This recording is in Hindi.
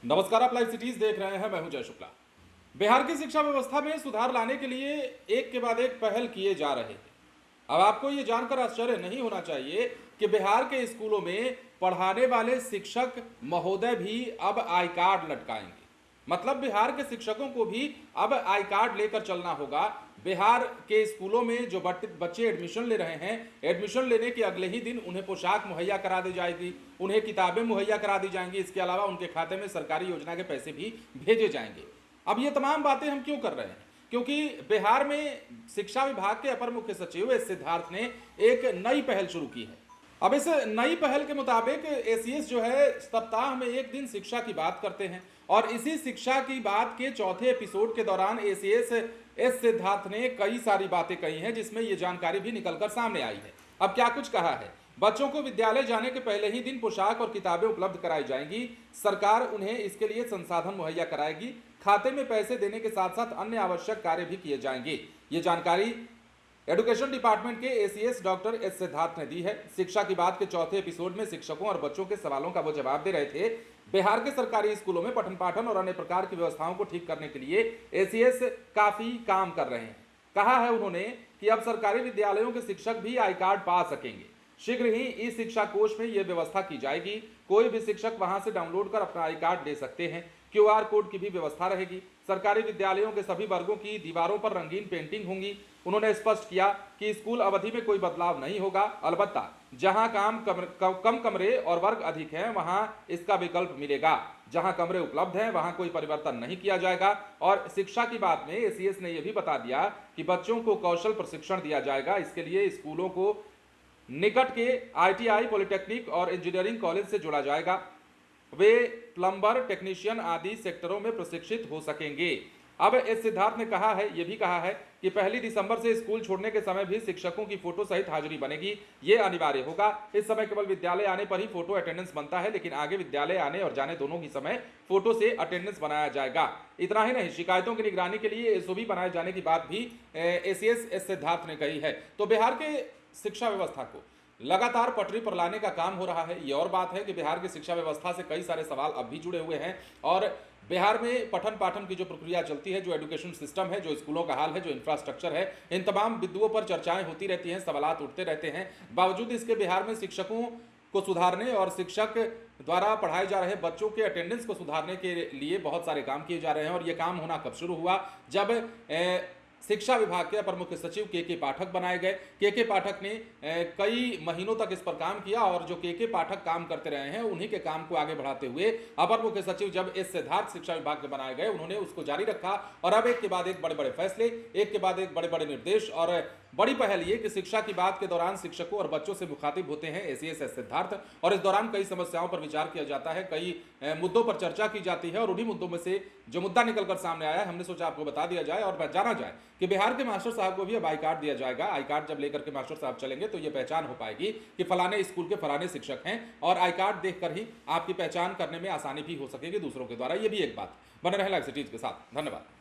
नमस्कार, आप लाइव सिटीज देख रहे हैं। मैं हूं जय शुक्ला। बिहार की शिक्षा व्यवस्था में सुधार लाने के लिए एक के बाद एक पहल किए जा रहे हैं। अब आपको ये जानकर आश्चर्य नहीं होना चाहिए कि बिहार के स्कूलों में पढ़ाने वाले शिक्षक महोदय भी अब आई कार्ड लटकाएंगे। मतलब बिहार के शिक्षकों को भी अब आई कार्ड लेकर चलना होगा। बिहार के स्कूलों में जो बच्चे एडमिशन ले रहे हैं, एडमिशन लेने के अगले ही दिन उन्हें पोशाक मुहैया करा दी जाएगी, उन्हें किताबें मुहैया करा दी जाएंगी। इसके अलावा उनके खाते में सरकारी योजना के पैसे भी भेजे जाएंगे। अब ये तमाम बातें हम क्यों कर रहे हैं? क्योंकि बिहार में शिक्षा विभाग के अपर मुख्य सचिव एस सिद्धार्थ ने एक नई पहल शुरू की है। अब इस नई पहल के मुताबिक एसीएस जो है सप्ताह में एक दिन शिक्षा की बात करते हैं और इसी शिक्षा की बात के चौथे एपिसोड के दौरान एसीएस एस सिद्धार्थ ने कई सारी बातें कही हैं, जिसमें ये जानकारी भी निकलकर सामने आई है। अब क्या कुछ कहा है? बच्चों को विद्यालय जाने के पहले ही दिन पोशाक और किताबें उपलब्ध कराई जाएंगी। सरकार उन्हें इसके लिए संसाधन मुहैया कराएगी। खाते में पैसे देने के साथ साथ अन्य आवश्यक कार्य भी किए जाएंगे। ये जानकारी एजुकेशन डिपार्टमेंट के एसीएस डॉक्टर एस सिद्धार्थ ने दी है। शिक्षा की बात के चौथे एपिसोड में शिक्षकों और बच्चों के सवालों का वो जवाब दे रहे थे। बिहार के सरकारी स्कूलों में पठन पाठन और अन्य प्रकार की व्यवस्थाओं को ठीक करने के लिए एसीएस काफी काम कर रहे हैं। कहा है उन्होंने कि अब सरकारी विद्यालयों के शिक्षक भी आई कार्ड पा सकेंगे। शीघ्र ही ई शिक्षा कोष में यह व्यवस्था की जाएगी। कोई भी शिक्षक वहां से डाउनलोड कर अपना आई कार्ड ले सकते हैं। क्यूआर कोड की भी व्यवस्था रहेगी। सरकारी विद्यालयों के सभी वर्गों की दीवारों पर रंगीन पेंटिंग होंगी। उन्होंने स्पष्ट किया कि स्कूल अवधि में कोई बदलाव नहीं होगा। अलबत्ता जहां कम कमरे और वर्ग अधिक हैं वहां इसका विकल्प मिलेगा। जहां कमरे उपलब्ध हैं वहां कोई परिवर्तन नहीं किया जाएगा। और शिक्षा की बात में एसीएस ने यह भी बता दिया कि बच्चों को कौशल प्रशिक्षण दिया जाएगा। इसके लिए स्कूलों को निकट के आईटीआई, पॉलिटेक्निक और इंजीनियरिंग कॉलेज से जोड़ा जाएगा। वे प्लम्बर, टेक्नीशियन आदि सेक्टरों में प्रशिक्षित हो सकेंगे। अब एस सिद्धार्थ ने कहा है, यह भी कहा है कि 1 दिसंबर से स्कूल छोड़ने के समय भी शिक्षकों की फोटो सहित हाजिरी बनेगी। ये अनिवार्य होगा। इस समय केवल विद्यालय आने पर ही फोटो अटेंडेंस बनता है, लेकिन आगे विद्यालय आने और जाने दोनों ही समय फोटो से अटेंडेंस बनाया जाएगा। इतना ही नहीं, शिकायतों की निगरानी के लिए एसओबी बनाए जाने की बात भी एसीएस एस सिद्धार्थ ने कही है। तो बिहार के शिक्षा व्यवस्था को लगातार पटरी पर लाने का काम हो रहा है। ये और बात है कि बिहार की शिक्षा व्यवस्था से कई सारे सवाल अब भी जुड़े हुए हैं और बिहार में पठन पाठन की जो प्रक्रिया चलती है, जो एजुकेशन सिस्टम है, जो स्कूलों का हाल है, जो इंफ्रास्ट्रक्चर है, इन तमाम बिंदुओं पर चर्चाएं होती रहती हैं, सवालात उठते रहते हैं। बावजूद इसके बिहार में शिक्षकों को सुधारने और शिक्षक द्वारा पढ़ाए जा रहे बच्चों के अटेंडेंस को सुधारने के लिए बहुत सारे काम किए जा रहे हैं। और ये काम होना कब शुरू हुआ? जब शिक्षा विभाग के अपर मुख्य सचिव के पाठक बनाए गए। के पाठक ने कई महीनों तक इस पर काम किया और जो के पाठक काम करते रहे हैं उन्हीं के काम को आगे बढ़ाते हुए अपर मुख्य सचिव जब एस सिद्धार्थ शिक्षा विभाग के बनाए गए, उन्होंने उसको जारी रखा। और अब एक के बाद एक बड़े बड़े फैसले, एक के बाद एक बड़े बड़े निर्देश और बड़ी पहल ये कि शिक्षा की बात के दौरान शिक्षकों और बच्चों से मुखातिब होते हैं एसीएस एस सिद्धार्थ। और इस दौरान कई समस्याओं पर विचार किया जाता है, कई मुद्दों पर चर्चा की जाती है। और उन्हीं मुद्दों में से जो मुद्दा निकलकर सामने आया है, हमने सोचा आपको बता दिया जाए और जाना जाए कि बिहार के मास्टर साहब को भी अब आई कार्ड दिया जाएगा। आई कार्ड जब लेकर के मास्टर साहब चलेंगे तो ये पहचान हो पाएगी कि फलाने स्कूल के फलाने शिक्षक हैं। और आई कार्ड देखकर ही आपकी पहचान करने में आसानी भी हो सकेगी दूसरों के द्वारा। ये भी एक बात। बने रहे लाइव सिटीज के साथ। धन्यवाद।